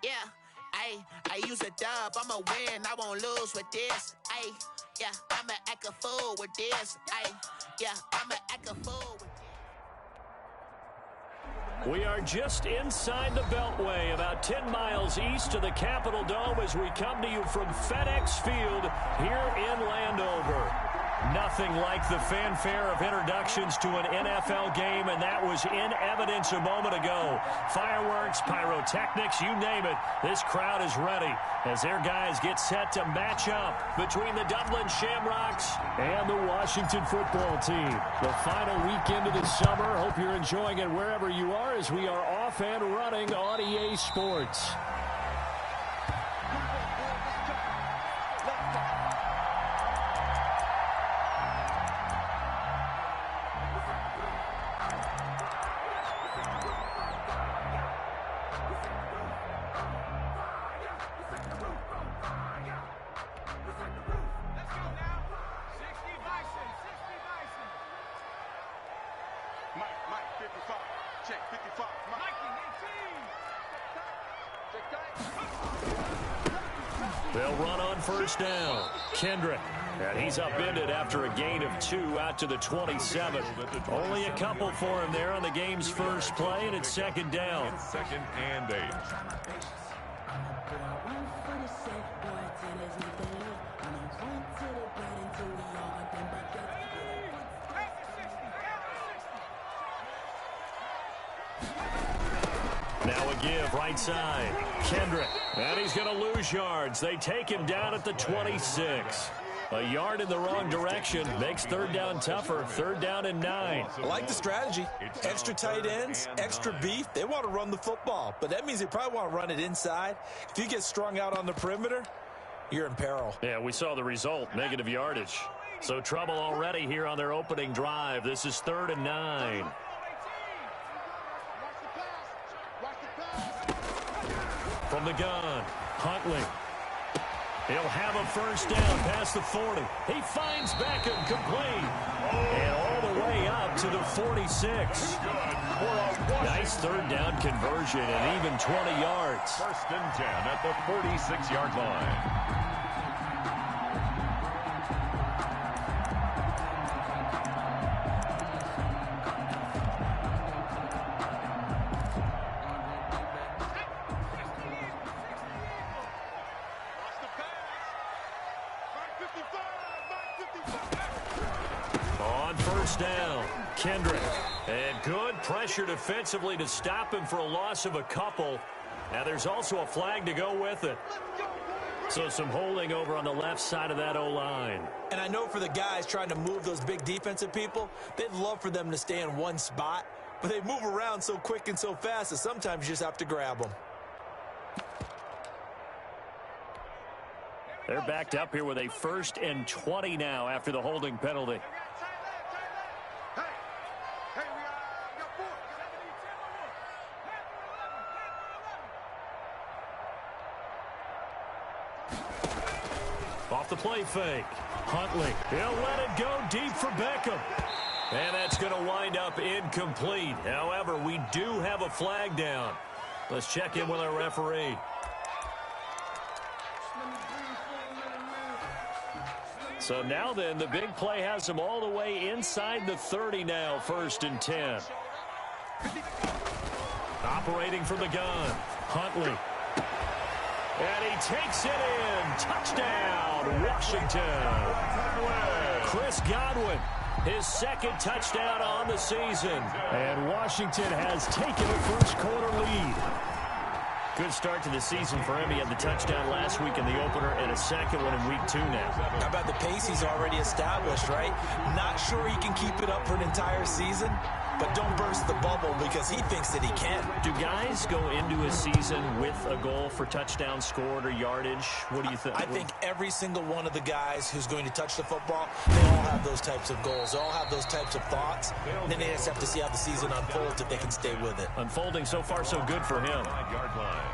Yeah, I use a dub, I'ma win, I won't lose with this. Yeah, I'ma act a fool with this. Yeah, I'ma act a fool with this. We are just inside the Beltway, about 10 miles east of the Capitol Dome as we come to you from FedEx Field here in Landover. Nothing like the fanfare of introductions to an NFL game, and that was in evidence a moment ago. Fireworks, pyrotechnics, you name it. This crowd is ready as their guys get set to match up between the Dublin Shamrocks and the Washington football team. The final weekend of the summer. Hope you're enjoying it wherever you are as we are off and running on EA Sports. They'll run on first down. Kendrick. And he's upended after a gain of 2 out to the 27. Only a couple for him there on the game's first play, and it's second down. Second and 8. Now a give right side. Kendrick. And he's going to lose yards. They take him down at the 26. A yard in the wrong direction makes third down tougher. Third down and 9. I like the strategy. Extra tight ends, extra beef. They want to run the football, but that means they probably want to run it inside. If you get strung out on the perimeter, you're in peril. Yeah, we saw the result, negative yardage. So trouble already here on their opening drive. This is third and 9. From the gun, Huntley. He'll have a first down past the 40. He finds Beckham complete. And all the way up to the 46. Nice third down conversion and even 20 yards. First and 10 at the 46-yard line. Down, Kendrick, and good pressure defensively to stop him for a loss of a couple. Now there's also a flag to go with it. So some holding over on the left side of that O-line. And I know for the guys trying to move those big defensive people, they'd love for them to stay in one spot, but they move around so quick and so fast that sometimes you just have to grab them. They're backed up here with a first and 20 now after the holding penalty. Off the play fake. Huntley. He'll let it go deep for Beckham. And that's going to wind up incomplete. However, we do have a flag down. Let's check in with our referee. So now then, the big play has them all the way inside the 30 now, first and 10. Operating from the gun. Huntley. And he takes it in. Touchdown, Washington. Chris Godwin, his second touchdown on the season. And Washington has taken a first-quarter lead. Good start to the season for him. He had the touchdown last week in the opener and a second one in week 2 now. How about the pace he's already established, right? Not sure he can keep it up for an entire season, but don't burst the bubble because he thinks that he can. Do guys go into a season with a goal for touchdown scored or yardage? What do you think? I think every single one of the guys who's going to touch the football, they all have those types of goals. They all have those types of thoughts. And then they just have to see how the season unfolds if they can stay with it. Unfolding so far so good for him. 5-yard line.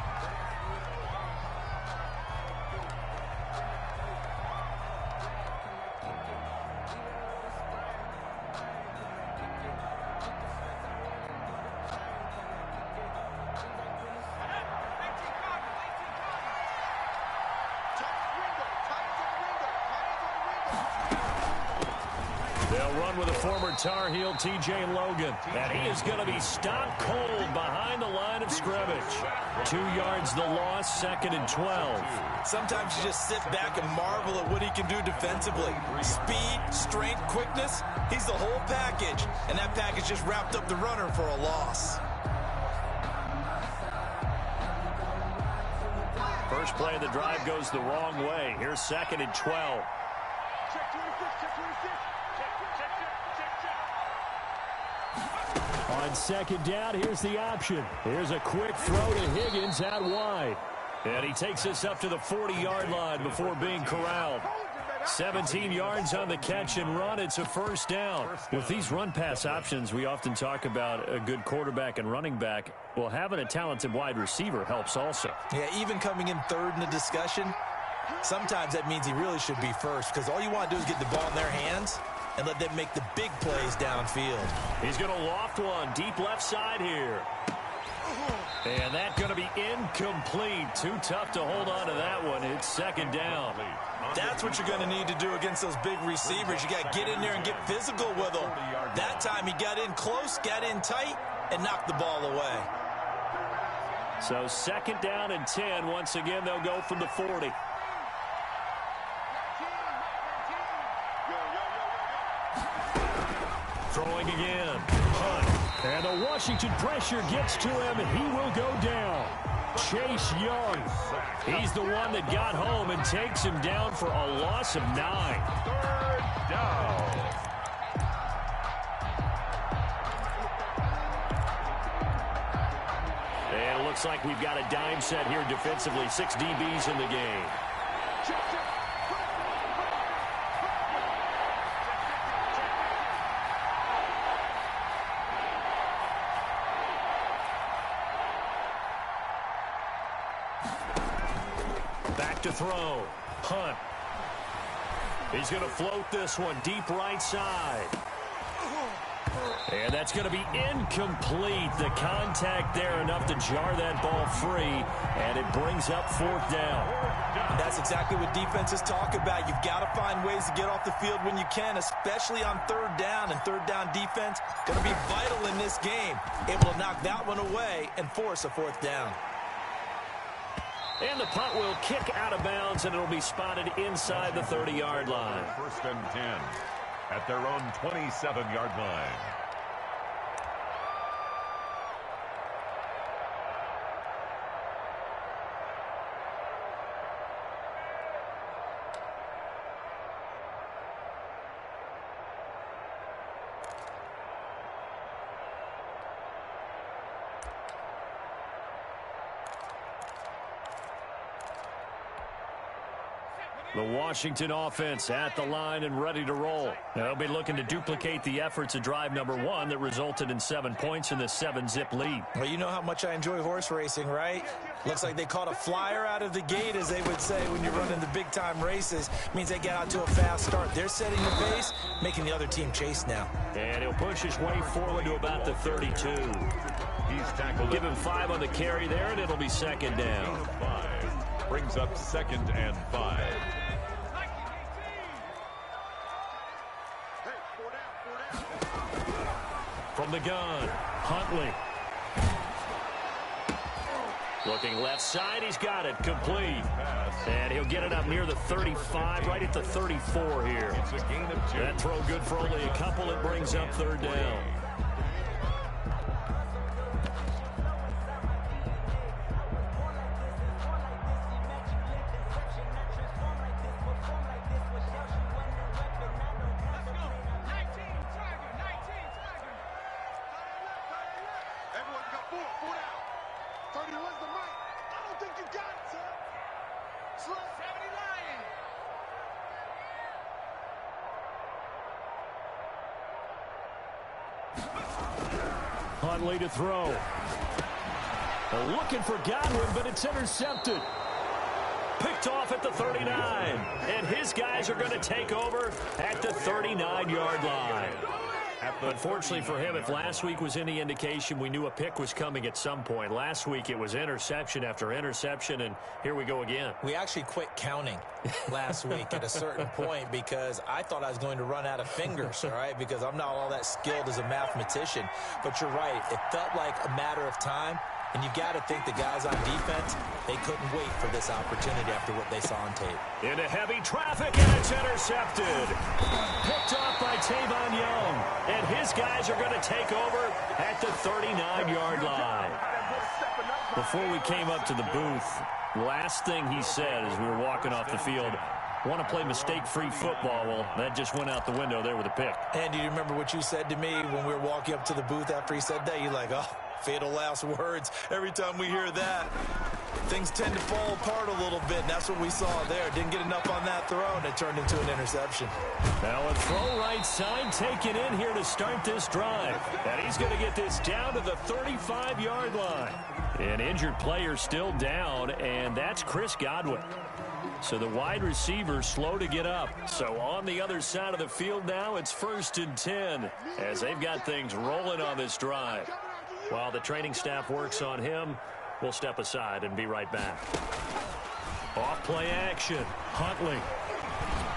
They'll run with a former Tar Heel, T.J. Logan. And he is going to be stopped cold behind the line of scrimmage. 2 yards the loss, 2nd and 12. Sometimes you just sit back and marvel at what he can do defensively. Speed, strength, quickness. He's the whole package. And that package just wrapped up the runner for a loss. First play of the drive goes the wrong way. Here's 2nd and 12. On 2nd down, here's the option. Here's a quick throw to Higgins out wide. And he takes us up to the 40-yard line before being corralled. 17 yards on the catch and run. It's a first down. With these run-pass options, we often talk about a good quarterback and running back. Well, having a talented wide receiver helps also. Yeah, even coming in third in the discussion, sometimes that means he really should be first, because all you want to do is get the ball in their hands and let them make the big plays downfield. He's going to loft one deep left side here. And that's going to be incomplete. Too tough to hold on to that one. It's 2nd down. That's what you're going to need to do against those big receivers. You got to get in there and get physical with them. That time he got in close, got in tight, and knocked the ball away. So 2nd down and 10. Once again, they'll go from the 40. Throwing again. Hunt. And the Washington pressure gets to him, and he will go down. Chase Young. He's the one that got home and takes him down for a loss of 9. 3rd down. And it looks like we've got a dime set here defensively. 6 DBs in the game. Back to throw. Hunt. He's going to float this one deep right side. And that's going to be incomplete. The contact there enough to jar that ball free, and it brings up 4th down. And that's exactly what defenses talk about. You've got to find ways to get off the field when you can, especially on 3rd down. And 3rd down defense going to be vital in this game. Able to knock that one away and force a 4th down. And the punt will kick out of bounds, and it'll be spotted inside the 30-yard line. 1st and 10 at their own 27-yard line. The Washington offense at the line and ready to roll. They'll be looking to duplicate the efforts of drive number 1 that resulted in 7 points in the 7-zip lead. Well, you know how much I enjoy horse racing, right? Looks like they caught a flyer out of the gate, as they would say when you're running the big-time races. Means they get out to a fast start. They're setting the pace, making the other team chase now. And he'll push his way forward to about the 32. He's tackled. Give him 5 on the carry there, and it'll be 2nd down. 5 brings up 2nd and 5. From the gun, Huntley. Looking left side, he's got it, complete. And he'll get it up near the 35, right at the 34 here. It's a gain of 2. That throw good for only a couple. It brings up 3rd down. Huntley to throw. Looking for Godwin, but it's intercepted. Picked off at the 39. And his guys are going to take over at the 39-yard line. Unfortunately for him, if last week was any indication, we knew a pick was coming at some point. Last week it was interception after interception, and here we go again. We actually quit counting last week at a certain point because I thought I was going to run out of fingers, all right, because I'm not all that skilled as a mathematician. But you're right. It felt like a matter of time. And you've got to think the guys on defense, they couldn't wait for this opportunity after what they saw on tape. Into heavy traffic, and it's intercepted. Picked off by Tavon Young. And his guys are going to take over at the 39-yard line. Before we came up to the booth, last thing he said as we were walking off the field, want to play mistake-free football. Well, that just went out the window there with a pick. And do you remember what you said to me when we were walking up to the booth after he said that? You're like, oh, fatal last words. Every time we hear that, things tend to fall apart a little bit, and that's what we saw there. Didn't get enough on that throw, and it turned into an interception. Now a throw right side taken in here to start this drive. And he's going to get this down to the 35-yard line. An injured player still down, and that's Chris Godwin. So the wide receiver slow to get up. So on the other side of the field now, it's 1st and 10 as they've got things rolling on this drive. While the training staff works on him, we'll step aside and be right back. Off-play action. Huntley.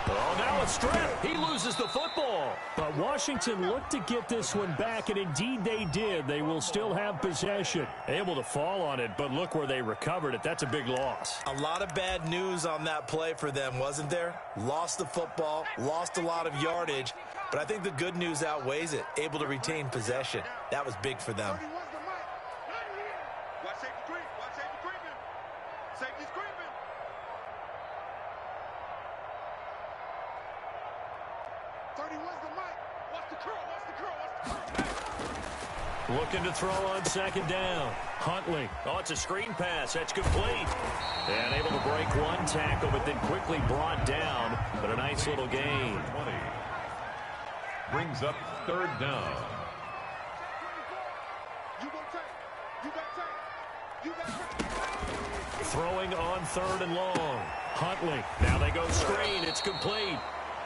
Oh, now a strip. He loses the football. But Washington looked to get this one back, and indeed they did. They will still have possession. Able to fall on it, but look where they recovered it. That's a big loss. A lot of bad news on that play for them, wasn't there? Lost the football, lost a lot of yardage, but I think the good news outweighs it. Able to retain possession. That was big for them. Looking to throw on 2nd down. Huntley. Oh, it's a screen pass. That's complete. And able to break one tackle, but then quickly brought down. But a nice little gain. 20. Brings up 3rd down. Throwing on 3rd and long. Huntley. Now they go screen. It's complete.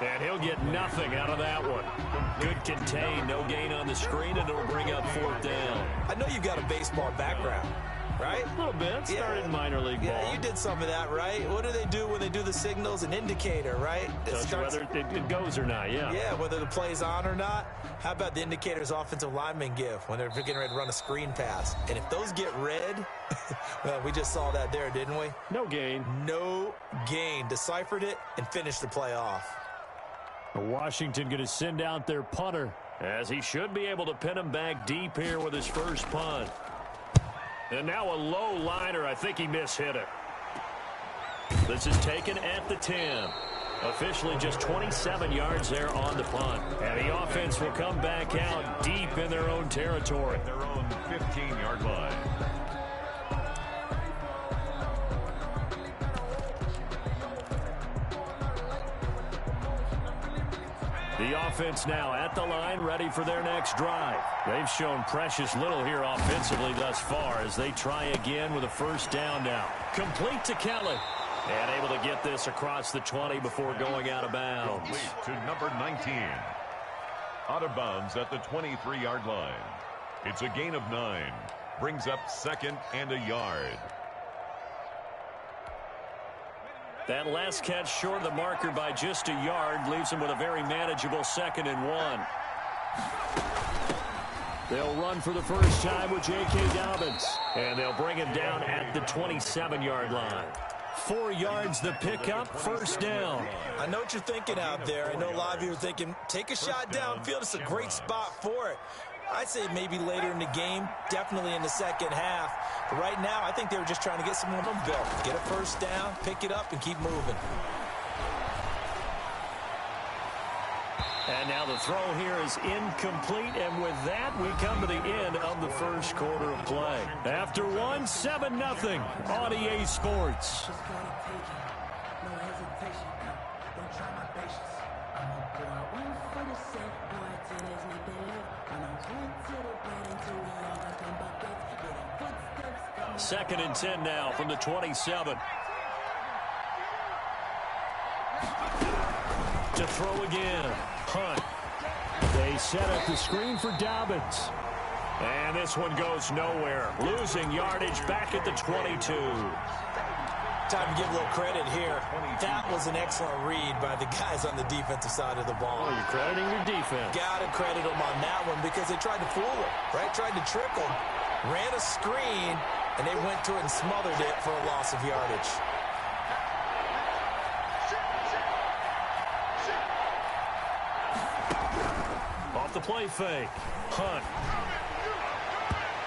And he'll get nothing out of that one. Good contain, no gain on the screen, and it'll bring up 4th down. I know you've got a baseball background, right? A little bit. Started in minor league ball. Yeah, you did some of that, right? What do they do when they do the signals? An indicator, right? Tells you whether it goes or not, yeah. Yeah, whether the play's on or not. How about the indicators offensive linemen give when they're getting ready to run a screen pass? And if those get red, well, we just saw that there, didn't we? No gain. No gain. Deciphered it and finished the play off. Washington going to send out their punter, as he should be able to pin him back deep here with his first punt. And now a low liner. I think he mishit it. This is taken at the 10. Officially just 27 yards there on the punt. And the offense will come back out deep in their own territory. Their own 15-yard line. The offense now at the line, ready for their next drive. They've shown precious little here offensively thus far as they try again with a 1st down now. Complete to Kelly. And able to get this across the 20 before going out of bounds. Complete to number 19. Out of bounds at the 23-yard line. It's a gain of 9. Brings up 2nd and a yard. That last catch short of the marker by just a yard leaves him with a very manageable 2nd and 1. They'll run for the first time with J.K. Dobbins. And they'll bring him down at the 27-yard line. 4 yards the pickup, 1st down. I know what you're thinking out there. I know a lot of you are thinking, take a shot downfield. It's a great spot for it. I'd say maybe later in the game, definitely in the second half. But right now, I think they were just trying to get some momentum built. Get a 1st down, pick it up, and keep moving. And now the throw here is incomplete, and with that, we come to the end of the first quarter of play. After one, 7-0 on EA Sports. Second and 10 now from the 27. To throw again. Hunt. They They set up the screen for Dobbins. And this one goes nowhere. Losing yardage back at the 22. Time to give a little credit here. That was an excellent read by the guys on the defensive side of the ball. Oh, you're crediting your defense. Got to credit them on that one because they tried to fool him, right? Tried to trick him. Ran a screen, and they went to it and smothered it for a loss of yardage. Off the play fake. Hunt.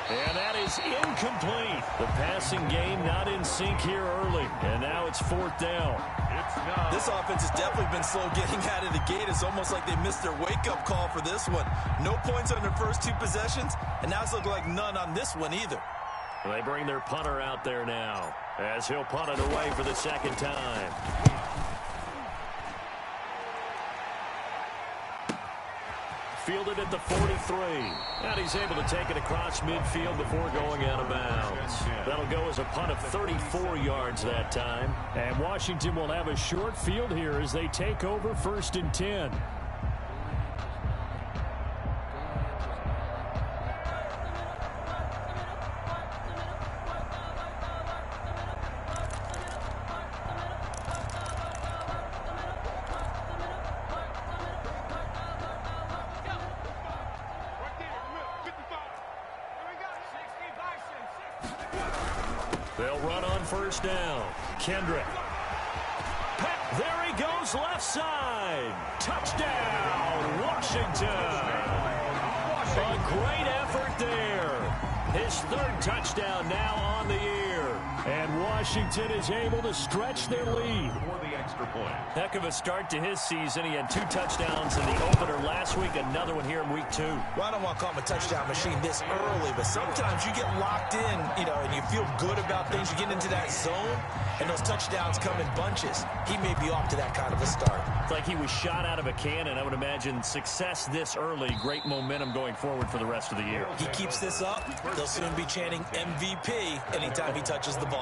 And that is incomplete. The passing game not in sync here early. And now it's 4th down. This offense has definitely been slow getting out of the gate. It's almost like they missed their wake-up call for this one. No points on their first 2 possessions, and now it's looking like none on this one either. They bring their punter out there now as he'll punt it away for the 2nd time. Fielded at the 43. And he's able to take it across midfield before going out of bounds. That'll go as a punt of 34 yards that time. And Washington will have a short field here as they take over 1st and 10. They'll run on 1st down. Kendrick. There he goes, left side. Touchdown, Washington. A great effort there. His 3rd touchdown now on the year. And Washington is able to stretch their lead. For the extra point. Heck of a start to his season. He had 2 touchdowns in the opener last week, another one here in week 2. Well, I don't want to call him a touchdown machine this early, but sometimes you get locked in, and you feel good about things. You get into that zone, and those touchdowns come in bunches. He may be off to that kind of a start. It's like he was shot out of a cannon. I would imagine success this early, great momentum going forward for the rest of the year. He keeps this up, they'll soon be chanting MVP anytime he touches the ball.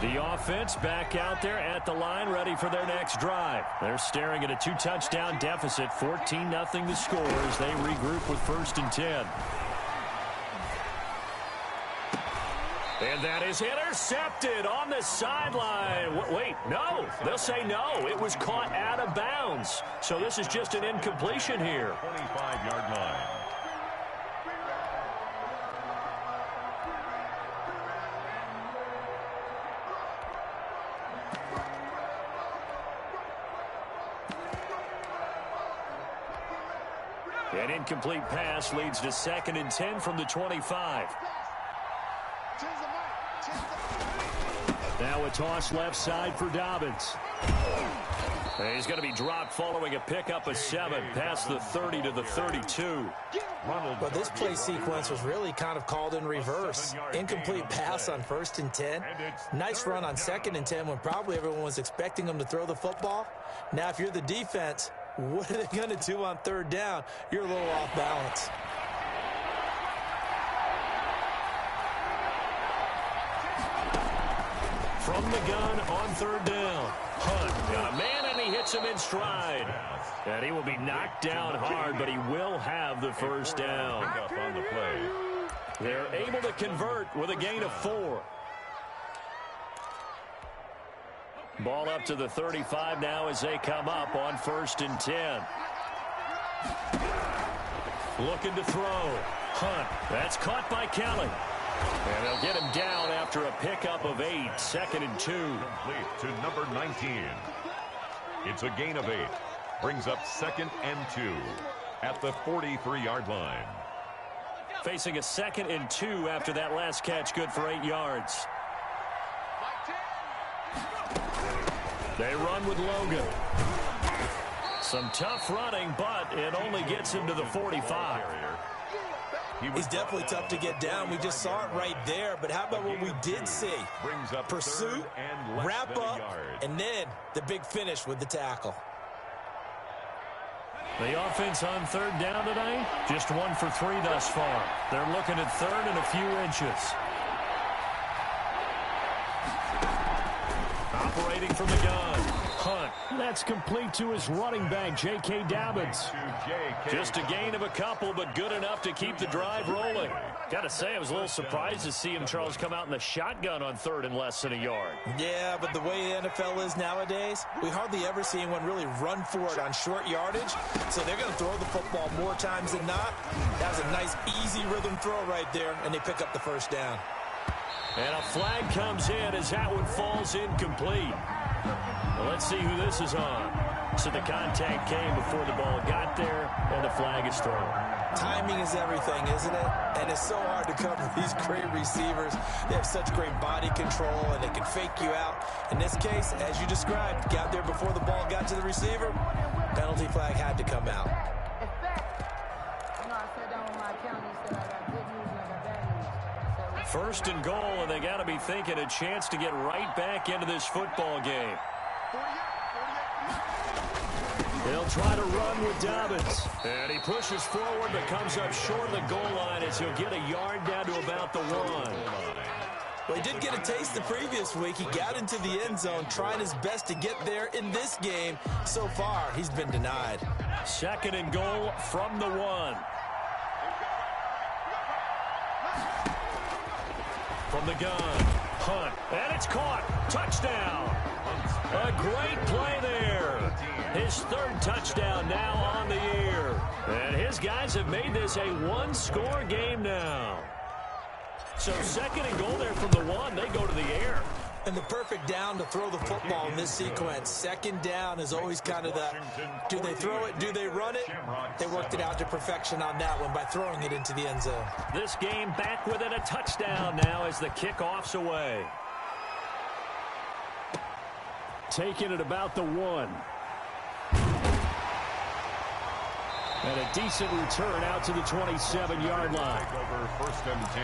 The offense back out there at the line, ready for their next drive. They're staring at a 2-touchdown deficit, 14-0 the score as they regroup with 1st and 10. And that is intercepted on the sideline. Wait, no. They'll say no. It was caught out of bounds. So this is just an incompletion here. 25-yard line. An incomplete pass leads to 2nd and 10 from the 25. Now a toss left side for Dobbins. And he's going to be dropped following a pickup of 7 past the 30 to the 32. But this play sequence was really kind of called in reverse. Incomplete pass on 1st and 10. Nice run on 2nd and 10 when probably everyone was expecting him to throw the football. Now if you're the defense, what are they going to do on 3rd down? You're a little off balance. From the gun on 3rd down. Hunt got a man and he hits him in stride. And he will be knocked down hard, but he will have the 1st down. Up on the play. They're able to convert with a gain of 4. Ball up to the 35 now as they come up on 1st and 10. Looking to throw. Hunt. That's caught by Kelly. And they'll get him down after a pickup of 8. 2nd and 2. Complete to number 19. It's a gain of 8. Brings up 2nd and 2 at the 43-yard line. Facing a 2nd and 2 after that last catch, good for 8 yards. They run with Logan. Some tough running, but it only gets him to the 45. He's definitely tough to get down. We just saw it right there. But how about what we did see? Pursuit, wrap up, and then the big finish with the tackle. The offense on third down tonight, just 1 for 3 thus far. They're looking at third and a few inches. Operating from the gun. Hunt. That's complete to his running back, J.K. Dobbins. Just a gain of a couple, but good enough to keep the drive rolling. Got to say, I was a little surprised to see him, Charles, come out in the shotgun on third and less than a yard. Yeah, but the way the NFL is nowadays, we hardly ever see anyone really run for it on short yardage. So they're going to throw the football more times than not. That was a nice, easy rhythm throw right there, and they pick up the first down. And a flag comes in as that one falls incomplete. Well, let's see who this is on. So the contact came before the ball got there, and the flag is thrown. Timing is everything, isn't it? And it's so hard to cover these great receivers. They have such great body control, and they can fake you out. In this case, as you described, got there before the ball got to the receiver. Penalty flag had to come out. First and goal, and they got to be thinking a chance to get right back into this football game. They'll try to run with Dobbins. And he pushes forward, but comes up short of the goal line as he'll get a yard down to about the 1. Well, he did get a taste the previous week. He got into the end zone, trying his best to get there in this game. So far, he's been denied. Second and goal from the 1. From the gun, Hunt, and it's caught. Touchdown. A great play there. His third touchdown now on the year. And his guys have made this a one-score game now. So second and goal there from the 1. They go to the air. And the perfect down to throw the football in this sequence. Second down is always kind of the, do they throw it, do they run it? They worked it out to perfection on that one by throwing it into the end zone. This game back within a touchdown now as the kickoff's away. Taking it about the 1. And a decent return out to the 27-yard line. Over first and 10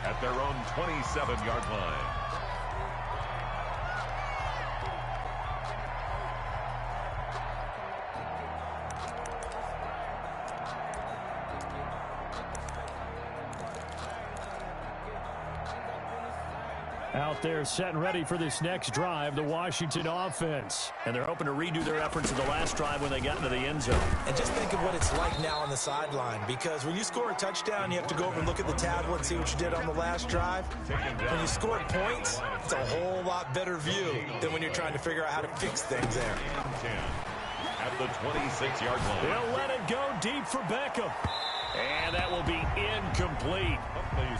at their own 27-yard line. Out there set and ready for this next drive, the Washington offense. And they're hoping to redo their efforts in the last drive when they got into the end zone. And just think of what it's like now on the sideline, because when you score a touchdown, you have to go over and look at the tablet and see what you did on the last drive. When you scored points, it's a whole lot better view than when you're trying to figure out how to fix things there. At the 26-yard line. They'll let it go deep for Beckham. And that will be incomplete.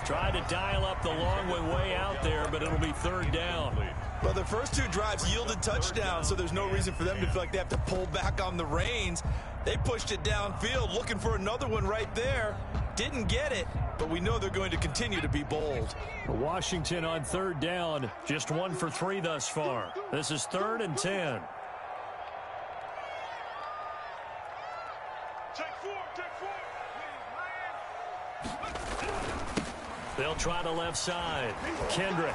Tried to dial up the long one way out there, but it'll be third down. Well, the first 2 drives yielded touchdowns, so there's no reason for them to feel like they have to pull back on the reins. They pushed it downfield, looking for another one right there. Didn't get it, but we know they're going to continue to be bold. Washington on third down, just 1 for 3 thus far. This is 3rd and 10. They'll try the left side. Kendrick.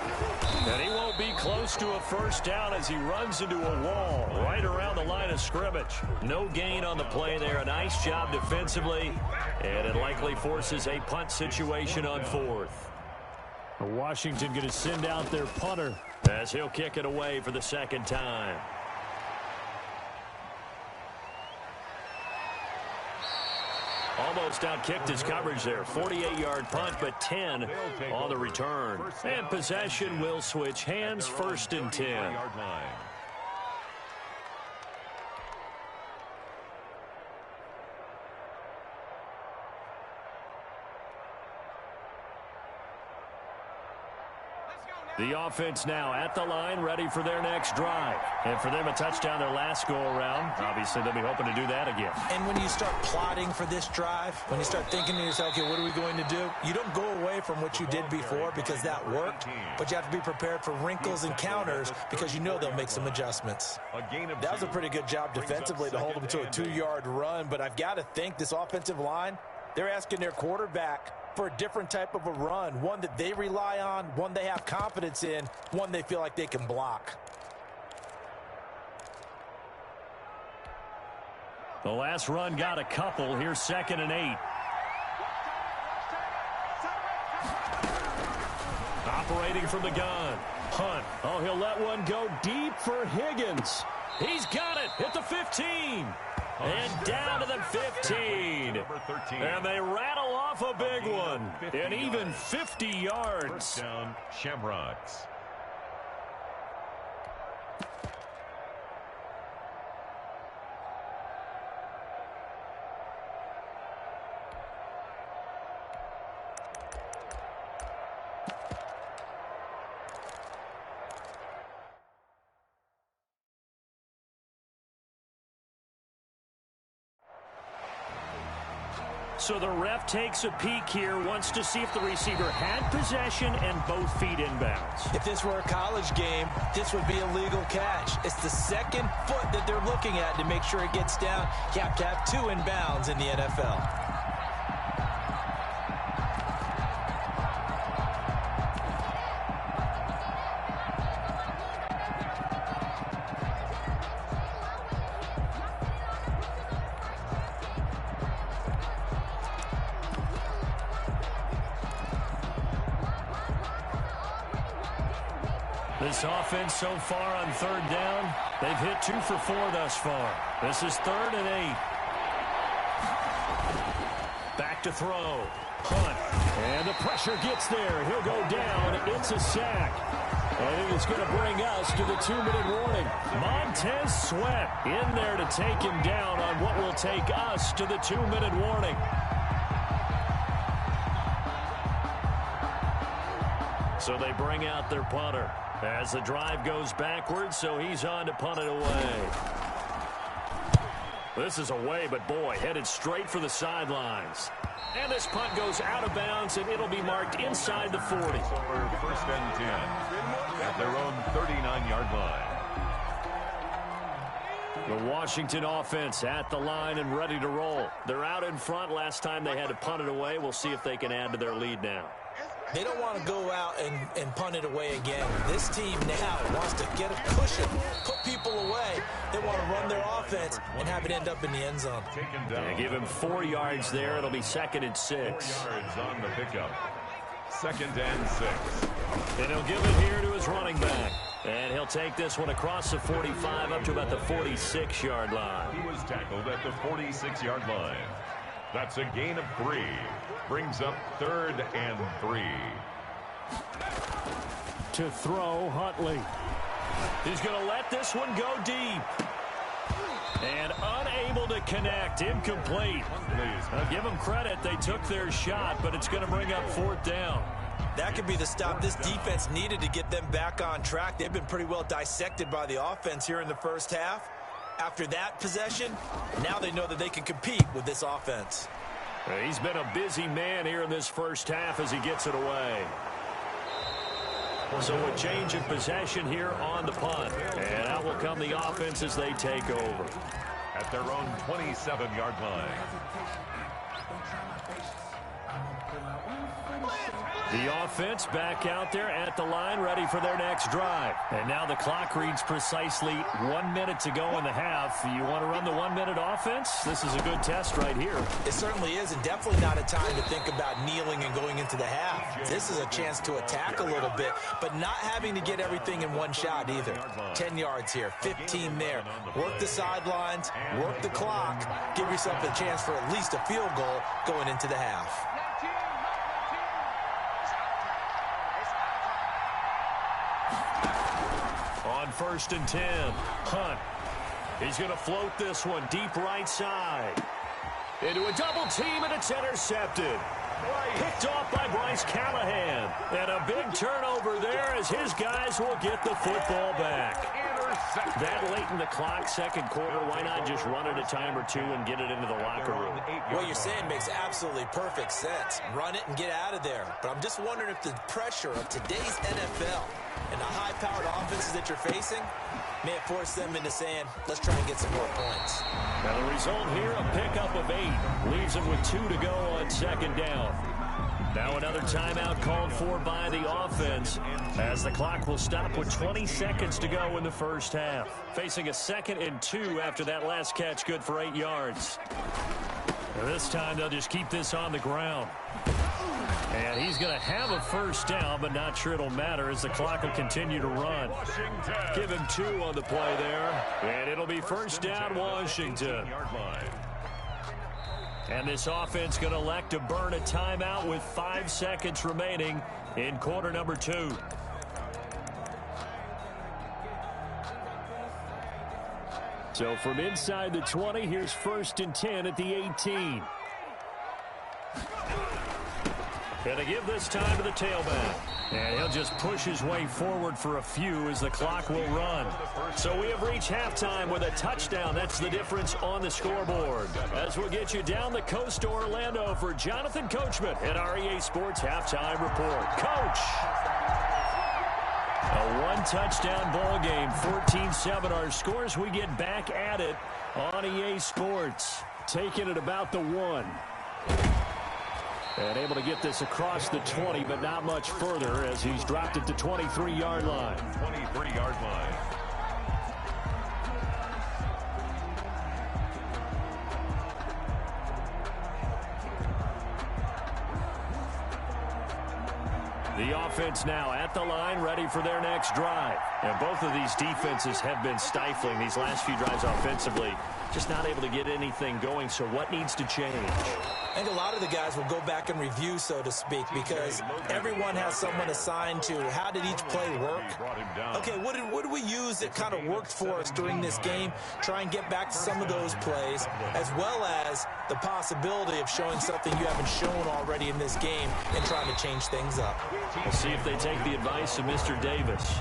And he won't be close to a first down as he runs into a wall right around the line of scrimmage. No gain on the play there. A nice job defensively. And it likely forces a punt situation on 4th. Washington going to send out their punter as he'll kick it away for the second time. Almost outkicked his coverage there. 48-yard punt, but 10 on the return. And possession will switch hands, 1st and 10. The offense now at the line, ready for their next drive. And for them, a touchdown their last go-around. Obviously, they'll be hoping to do that again. And when you start plotting for this drive, when you start thinking to yourself, okay, what are we going to do? You don't go away from what you did before because that worked, but you have to be prepared for wrinkles and counters because you know they'll make some adjustments. That was a pretty good job defensively to hold them to a 2-yard run, but I've got to think this offensive line, they're asking their quarterback for a different type of a run, one that they rely on, one they have confidence in, one they feel like they can block. The last run got a couple. Here's 2nd and 8. Operating from the gun. Hunt. Oh, he'll let one go deep for Higgins. He's got it at the 15. And down to the 15. And they rattle off a big one. And even 50 yards. First down, Shamrocks. So the ref takes a peek here, wants to see if the receiver had possession and both feet inbounds. If this were a college game, this would be a legal catch. It's the second foot that they're looking at to make sure it gets down. You have to have 2 inbounds in the NFL. This offense so far on 3rd down, they've hit 2 for 4 thus far. This is 3rd and 8. Back to throw. Hunt. And the pressure gets there. He'll go down. It's a sack. I think it's going to bring us to the 2-minute warning. Montez Sweat in there to take him down on what will take us to the 2-minute warning. So they bring out their punter as the drive goes backwards, so he's on to punt it away. This is away, but boy, headed straight for the sidelines. And this punt goes out of bounds, and it'll be marked inside the 40. First and 10 at their own 39-yard line. The Washington offense at the line and ready to roll. They're out in front. Last time they had to punt it away. We'll see if they can add to their lead now. They don't want to go out and punt it away again. This team now wants to get a cushion, put people away. They want to run their offense and have it end up in the end zone. Yeah, give him 4 yards there. It'll be 2nd and 6. 4 yards on the pickup. 2nd and 6. And he'll give it here to his running back. And he'll take this one across the 45 up to about the 46-yard line. He was tackled at the 46-yard line. That's a gain of 3. Brings up 3rd and 3. To throw, Huntley. He's going to let this one go deep. And unable to connect. Incomplete. I'll give them credit. They took their shot, but it's going to bring up 4th down. That could be the stop this defense needed to get them back on track. They've been pretty well dissected by the offense here in the first half. After that possession, now they know that they can compete with this offense. He's been a busy man here in this first half as he gets it away. So a change of possession here on the punt. And out will come the offense as they take over. At their own 27-yard line. The offense back out there at the line, ready for their next drive. And now the clock reads precisely 1 minute to go in the half. You want to run the 1-minute offense? This is a good test right here. It certainly is, and definitely not a time to think about kneeling and going into the half. This is a chance to attack a little bit, but not having to get everything in one shot either. 10 yards here, 15 there. Work the sidelines, work the clock, give yourself a chance for at least a field goal going into the half. On 1st and 10, Hunt. He's going to float this one deep right side. Into a double team, and it's intercepted. Picked off by Bryce Callahan. And a big turnover there as his guys will get the football back. That late in the clock, second quarter, why not just run it a time or two and get it into the locker room? What you're saying makes absolutely perfect sense. Run it and get out of there. But I'm just wondering if the pressure of today's NFL and the high-powered offenses that you're facing may have forced them into saying, let's try and get some more points. Now the result here, a pickup of 8. Leaves them with 2 to go on 2nd down. Now another timeout called for by the offense as the clock will stop with 20 seconds to go in the first half. Facing a 2nd and 2 after that last catch, good for 8 yards. Now this time they'll just keep this on the ground. And he's going to have a first down, but not sure it'll matter as the clock will continue to run. Give him 2 on the play there. And it'll be first down, Washington. And this offense going to elect to burn a timeout with 5 seconds remaining in quarter number 2. So from inside the 20, here's 1st and 10 at the 18. Going to give this time to the tailback. And he'll just push his way forward for a few as the clock will run. So we have reached halftime with a touchdown. That's the difference on the scoreboard. As we'll get you down the coast to Orlando for Jonathan Coachman at our EA Sports Halftime Report. Coach! A 1-touchdown ball game, 14-7 our scores. We get back at it on EA Sports. Taking it about the 1. And able to get this across the 20, but not much further as he's dropped it to 23-yard line. 23-yard line. The offense now at the line, ready for their next drive. And both of these defenses have been stifling these last few drives offensively. Just not able to get anything going, so what needs to change? I think a lot of the guys will go back and review, so to speak, because everyone has someone assigned to how did each play work. Okay, what did we use that kind of worked for us during this game? Try and get back to some of those plays, as well as the possibility of showing something you haven't shown already in this game and trying to change things up. We'll see if they take the advice of Mr. Davis.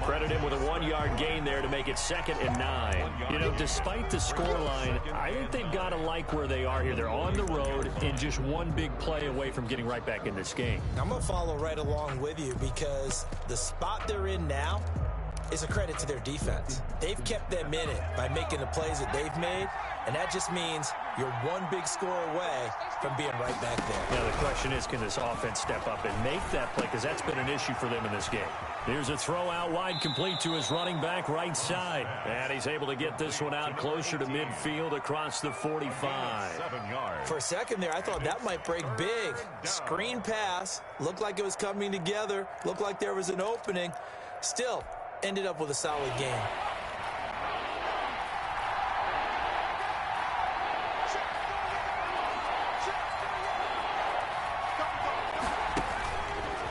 Credit him with a 1-yard gain there to make it 2nd and 9. You know, despite the scoreline, I think they've got to like where they are here. They're on the road and just one big play away from getting right back in this game. I'm going to follow right along with you because the spot they're in now is a credit to their defense. They've kept them in it by making the plays that they've made, and that just means you're one big score away from being right back there. Now the question is, can this offense step up and make that play? Because that's been an issue for them in this game. Here's a throw out wide, complete to his running back right side. And he's able to get this one out closer to midfield across the 45. 7 yards. For a second there, I thought that might break big. Screen pass. Looked like it was coming together. Looked like there was an opening. Still, ended up with a solid game.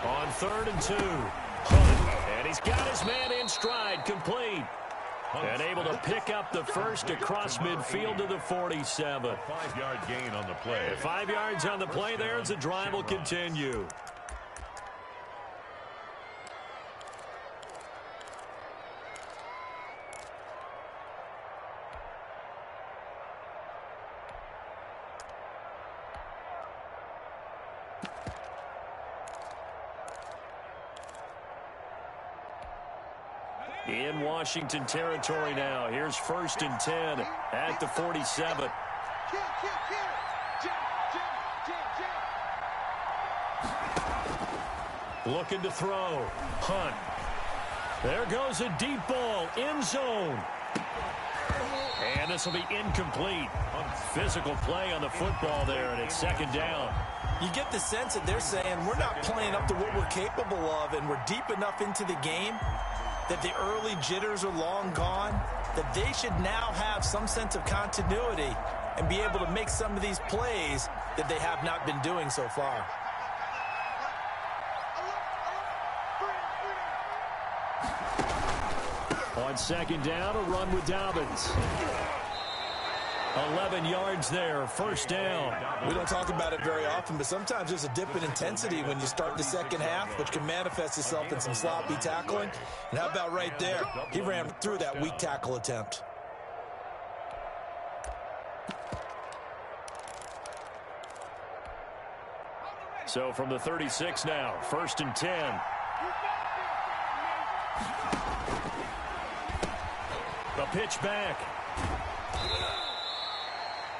On 3rd and 2. And he's got his man in stride, complete. And able to pick up the first across midfield to the 47. 5-yard gain on the play. 5 yards on the play there as the drive will continue. In Washington territory now. Here's 1st and 10 at the 47. Looking to throw. Hunt. There goes a deep ball. End zone. And this will be incomplete. Physical play on the football there, and it's 2nd down. You get the sense that they're saying we're not playing up to what we're capable of, and we're deep enough into the game that the early jitters are long gone, that they should now have some sense of continuity and be able to make some of these plays that they have not been doing so far. On 2nd down, a run with Dobbins. 11 yards there, 1st down. We don't talk about it very often, but sometimes there's a dip in intensity when you start the second half, which can manifest itself in some sloppy tackling. And how about right there? He ran through that weak tackle attempt. So from the 36 now, 1st and 10. The pitch back.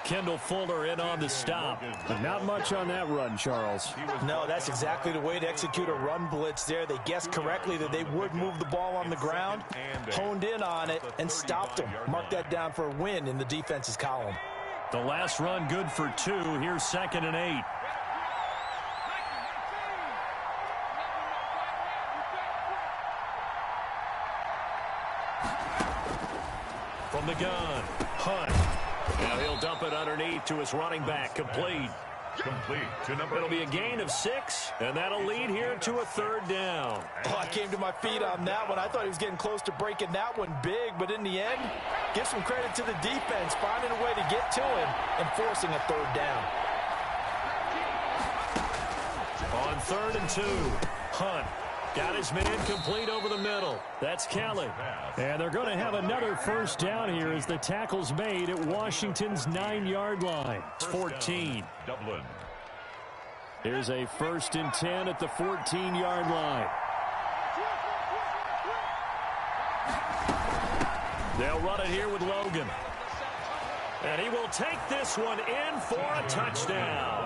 Kendall Fuller in on the stop. But not much on that run, Charles. No, that's exactly the way to execute a run blitz there. They guessed correctly that they would move the ball on the ground, honed in on it, and stopped them. Mark that down for a win in the defense's column. The last run good for 2. Here's 2nd and 8. From the gun, Hunt. Now he'll dump it underneath to his running back. Complete. To number. It'll be a gain of 6, and that'll lead here to a 3rd down. Oh, I came to my feet on that one. I thought he was getting close to breaking that one big, but in the end, give some credit to the defense, finding a way to get to him and forcing a 3rd down. On 3rd and 2, Hunt. Got his man complete over the middle. That's Kelly. And they're going to have another 1st down here as the tackle's made at Washington's 9-yard line. It's 14. Dublin. Here's a 1st and 10 at the 14-yard line. They'll run it here with Logan. And he will take this one in for a touchdown.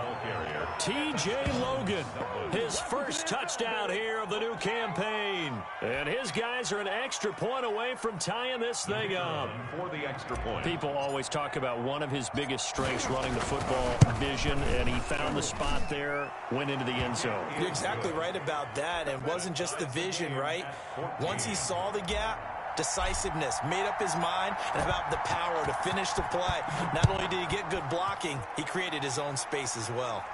T.J. Logan, his 1st touchdown here of the new campaign. And his guys are an extra point away from tying this thing up. For the extra point. People always talk about one of his biggest strengths, running the football, vision, and he found the spot there, went into the end zone. You're exactly right about that. It wasn't just the vision, right? Once he saw the gap, decisiveness, made up his mind, and about the power to finish the play. Not only did he get good blocking, he created his own space as well.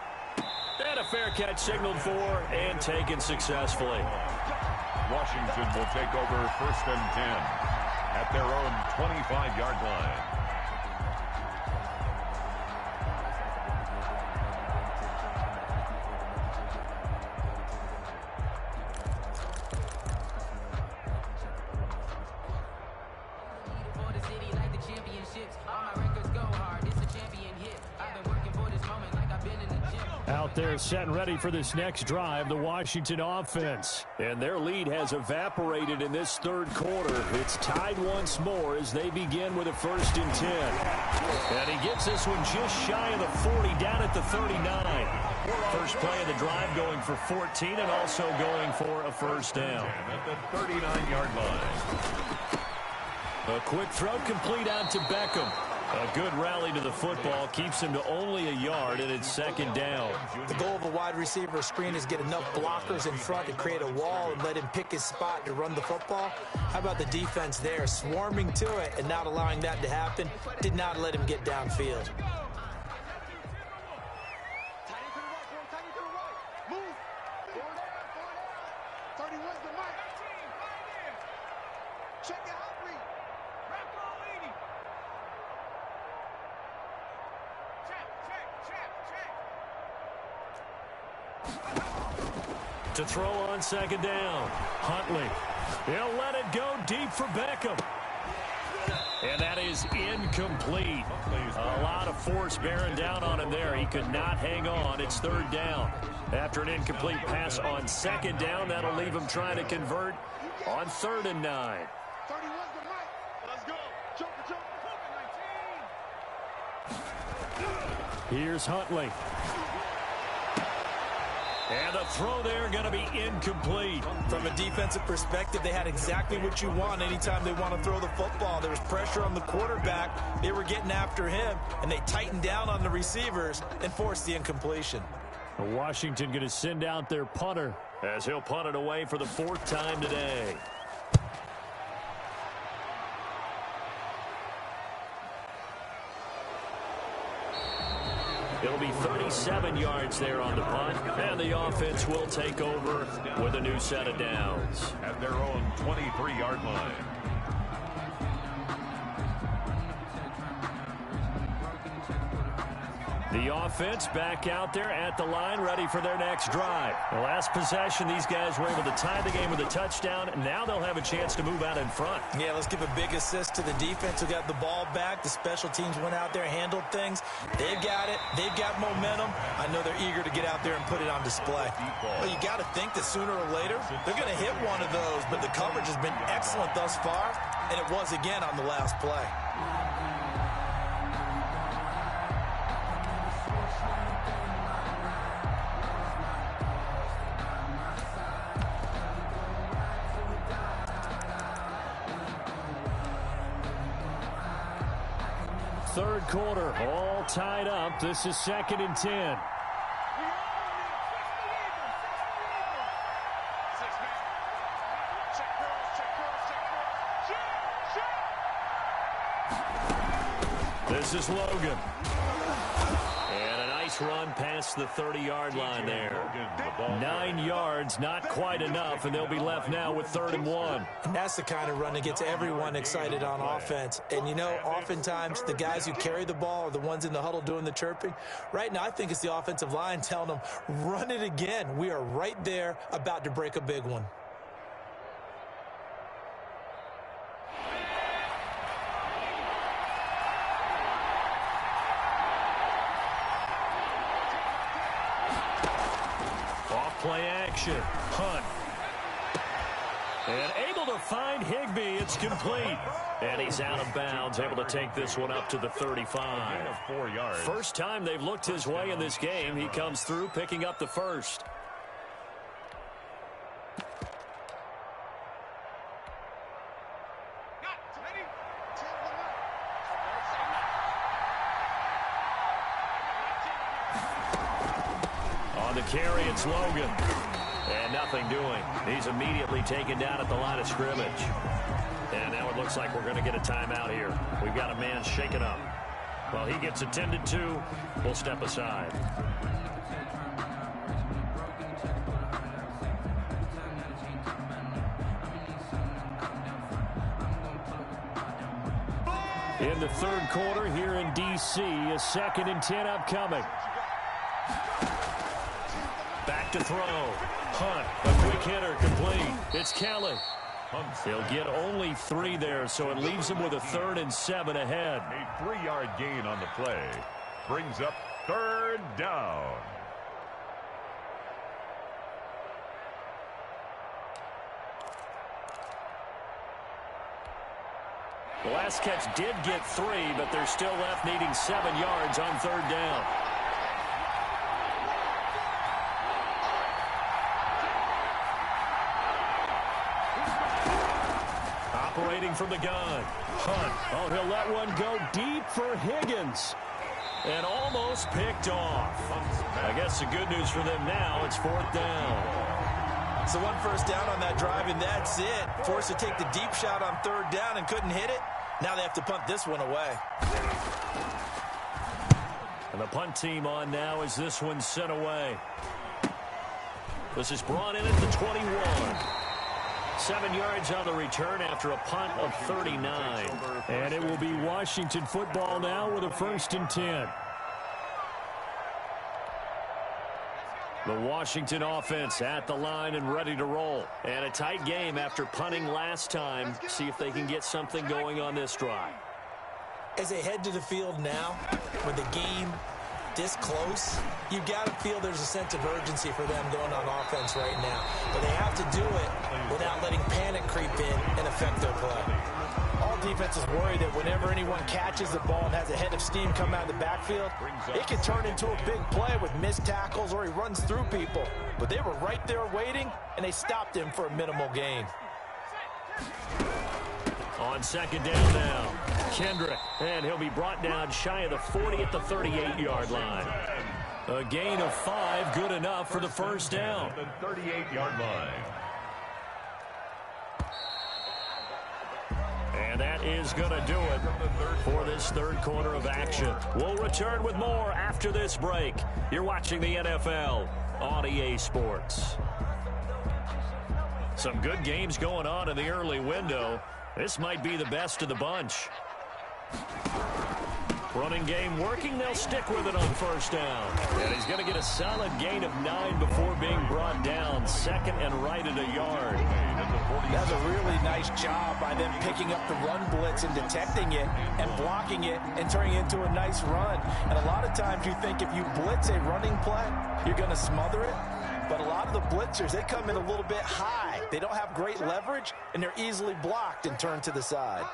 And a fair catch signaled for and taken successfully. Washington will take over 1st and 10 at their own 25-yard line. Out there set and ready for this next drive, the Washington offense. And their lead has evaporated in this 3rd quarter. It's tied once more as they begin with a 1st and 10. And he gets this one just shy of the 40, down at the 39. First play of the drive going for 14 and also going for a 1st down. At the 39-yard line. A quick throw complete out to Beckham. A good rally to the football keeps him to only a yard, and it's 2nd down. The goal of a wide receiver screen is get enough blockers in front to create a wall and let him pick his spot to run the football. How about the defense there, swarming to it and not allowing that to happen? Did not let him get downfield. To throw on 2nd down. Huntley. He'll let it go deep for Beckham. And that is incomplete. A lot of force bearing down on him there. He could not hang on. It's 3rd down. After an incomplete pass on 2nd down, that'll leave him trying to convert on 3rd and 9. Here's Huntley. And the throw there going to be incomplete. From a defensive perspective, they had exactly what you want anytime they want to throw the football. There was pressure on the quarterback. They were getting after him, and they tightened down on the receivers and forced the incompletion. Washington going to send out their punter as he'll punt it away for the 4th time today. It'll be 37 yards there on the punt, and the offense will take over with a new set of downs. At their own 23-yard line. The offense back out there at the line, ready for their next drive. The last possession, these guys were able to tie the game with a touchdown. Now they'll have a chance to move out in front. Yeah, let's give a big assist to the defense who got the ball back. The special teams went out there, handled things. They've got it. They've got momentum. I know they're eager to get out there and put it on display. Well, you got to think that sooner or later, they're going to hit one of those, but the coverage has been excellent thus far, and it was again on the last play. third quarter, all tied up. This is 2nd and 10. This is Logan. And a nice run past the 30-yard line there. 9 yards, not quite enough, and they'll be left now with 3rd and 1. And that's the kind of run that gets everyone excited on offense. And, you know, oftentimes the guys who carry the ball are the ones in the huddle doing the chirping. Right now, I think it's the offensive line telling them, run it again. We are right there about to break a big one. Play action. Hunt. And able to find Higbee. It's complete. And he's out of bounds, able to take this one up to the 35. 4 yards. First time they've looked his way in this game. He comes through, picking up the first. On the carry, it's Logan. And nothing doing. He's immediately taken down at the line of scrimmage. And now it looks like we're going to get a timeout here. We've got a man shaken up. Well, he gets attended to. We'll step aside. In the third quarter here in D.C., a 2nd and 10 upcoming. Back to throw. Hunt, a quick hitter, complete. It's Kelly. He'll get only 3 there, so it leaves him with a 3rd and 7 ahead. A 3-yard gain on the play brings up 3rd down. The last catch did get 3, but they're still left needing 7 yards on 3rd down. Operating from the gun. Hunt. Oh, he'll let one go deep for Higgins. And almost picked off. I guess the good news for them now, it's 4th down. So 1 first down on that drive, and that's it. Forced to take the deep shot on 3rd down and couldn't hit it. Now they have to punt this one away. And the punt team on now as this one's sent away. This is brought in at the 21. 7 yards on the return after a punt of 39. And it will be Washington football now with a 1st and 10. The Washington offense at the line and ready to roll. And a tight game after punting last time. See if they can get something going on this drive. As they head to the field now, with the game this close, you've got to feel there's a sense of urgency for them going on offense right now. But they have to do it without letting panic creep in and affect their play. All defenses worry that whenever anyone catches the ball and has a head of steam come out of the backfield, it can turn into a big play with missed tackles or he runs through people. But they were right there waiting, and they stopped him for a minimal gain. On 2nd down now, Kendrick, and he'll be brought down shy of the 40 at the 38-yard line. A gain of 5, good enough for the 1st down. The 38-yard line. And that is going to do it for this 3rd quarter of action. We'll return with more after this break. You're watching the NFL on EA Sports. Some good games going on in the early window. This might be the best of the bunch. Running game working. They'll stick with it on 1st down. And he's going to get a solid gain of 9 before being brought down. 2nd and right at a yard. That's a really nice job by them picking up the run blitz and detecting it and blocking it and turning it into a nice run. And a lot of times you think if you blitz a running play, you're going to smother it. But a lot of the blitzers, they come in a little bit high. They don't have great leverage, and they're easily blocked and turned to the side.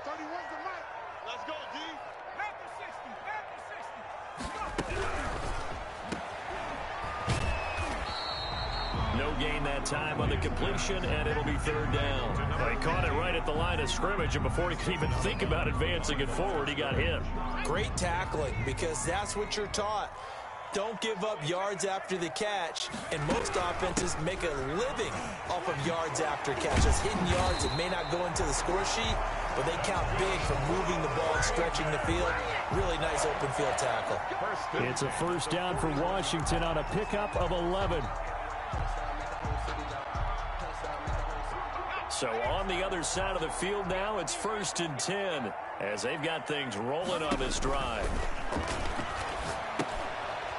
31's the mic. Let's go, D. Back to 60. Back to 60. No gain that time on the completion, and it'll be third down. He caught it right at the line of scrimmage, and before he could even think about advancing it forward, he got hit. Great tackling, because that's what you're taught. Don't give up yards after the catch, and most offenses make a living off of yards after catch. Those hidden yards that may not go into the score sheet, but they count big for moving the ball and stretching the field. Really nice open field tackle. It's a first down for Washington on a pickup of 11. So on the other side of the field now, it's 1st and 10 as they've got things rolling on this drive.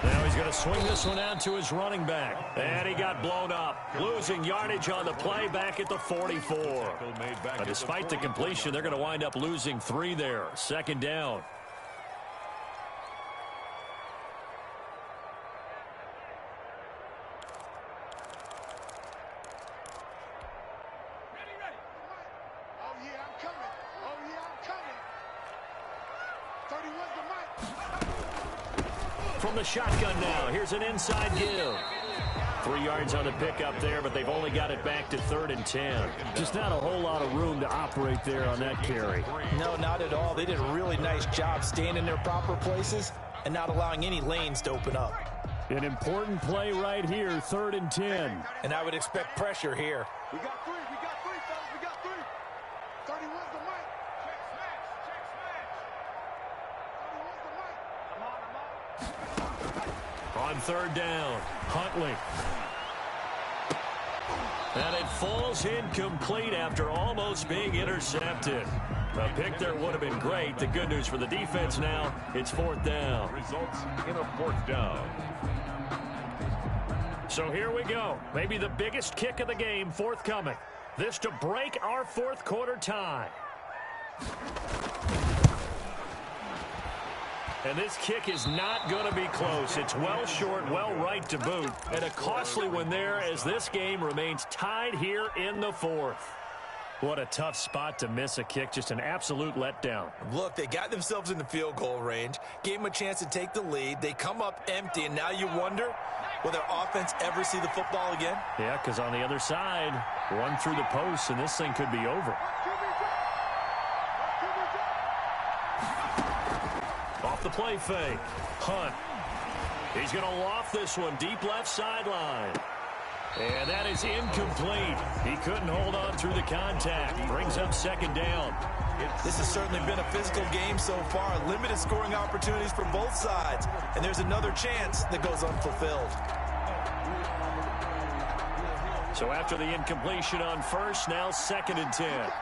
Now he's going to swing this one out to his running back. And he got blown up. Losing yardage on the play back at the 44. But despite the completion, they're going to wind up losing 3 there. 2nd down. Oh, yeah, I'm coming. Oh, yeah, I'm coming. 31's the mic. From the shotgun now, here's an inside give. 3 yards on the pickup there, but they've only got it back to 3rd and 10. Just not a whole lot of room to operate there on that carry. No, not at all. They did a really nice job staying in their proper places and not allowing any lanes to open up. An important play right here, 3rd and 10. And I would expect pressure here. We got 3, fellas. We got 3. 31's the mic. Check smash. 31's the mic. On 3rd down, Huntley. And it falls incomplete after almost being intercepted. A pick there would have been great. The good news for the defense now, it's 4th down. Results in a 4th down. So here we go. Maybe the biggest kick of the game forthcoming. This to break our 4th quarter tie. And this kick is not going to be close. It's well short, well right to boot. And a costly one there as this game remains tied here in the 4th. What a tough spot to miss a kick. Just an absolute letdown. Look, they got themselves in the field goal range, gave them a chance to take the lead. They come up empty, and now you wonder, will their offense ever see the football again? Yeah, because on the other side, run through the post, and this thing could be over. Off the play fake. Hunt. He's going to loft this one deep left sideline. And that is incomplete. He couldn't hold on through the contact. Brings up 2nd down. This has certainly been a physical game so far. Limited scoring opportunities for both sides. And there's another chance that goes unfulfilled. So after the incompletion on 1st, now 2nd and 10.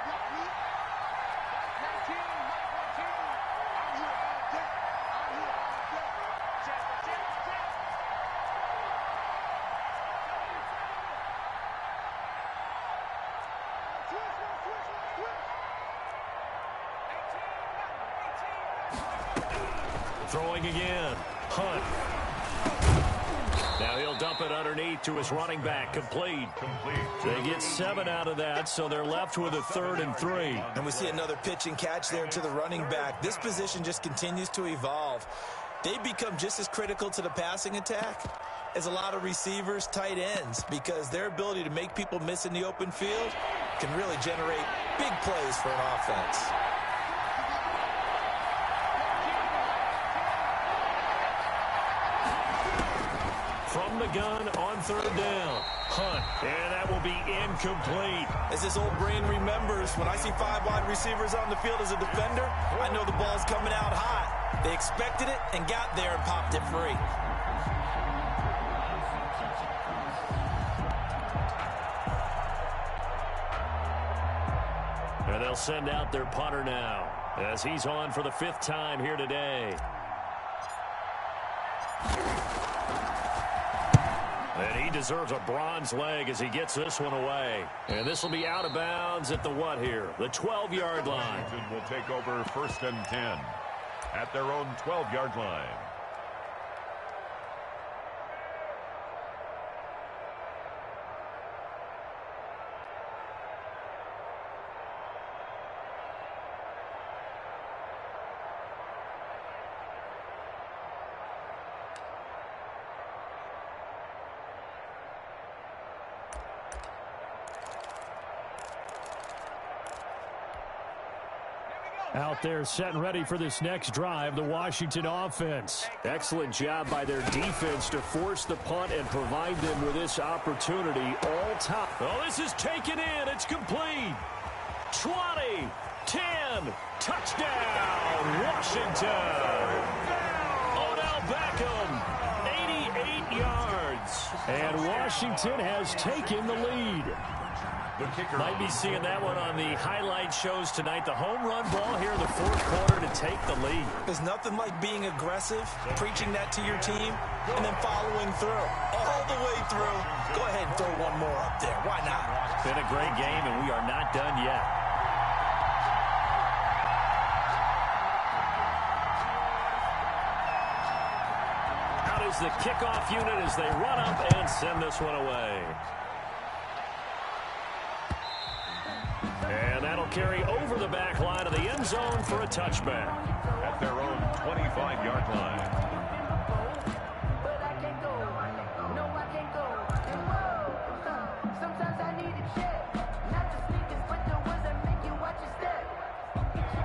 Throwing again. Hunt. Now he'll dump it underneath to his running back. Complete. They get 7 out of that, so they're left with a 3rd and 3. And we see another pitch and catch there to the running back. This position just continues to evolve. They become just as critical to the passing attack as a lot of receivers, tight ends, because their ability to make people miss in the open field can really generate big plays for an offense. From the gun on 3rd down. Hunt. And that will be incomplete. As this old brain remembers, when I see 5 wide receivers on the field as a defender, I know the ball's coming out hot. They expected it and got there and popped it free. And they'll send out their punter now as he's on for the 5th time here today. And he deserves a bronze leg as he gets this one away. And this will be out of bounds at the what here? The 12-yard line. Washington will take over 1st and 10 at their own 12-yard line. Out there setting ready for this next drive, the Washington offense. Excellent job by their defense to force the punt and provide them with this opportunity all time. Oh, this is taken in. It's complete. 20, 10, touchdown, Washington. Odell Beckham, 88 yards. And Washington has taken the lead. Might be seeing that one on the highlight shows tonight. The home run ball here in the fourth quarter to take the lead. There's nothing like being aggressive, preaching that to your team, and then following through. All the way through. Go ahead and throw one more up there. Why not? Been a great game, and we are not done yet. Out is the kickoff unit as they run up and send this one away. And that'll carry over the back line of the end zone for a touchback. At their own 25-yard line.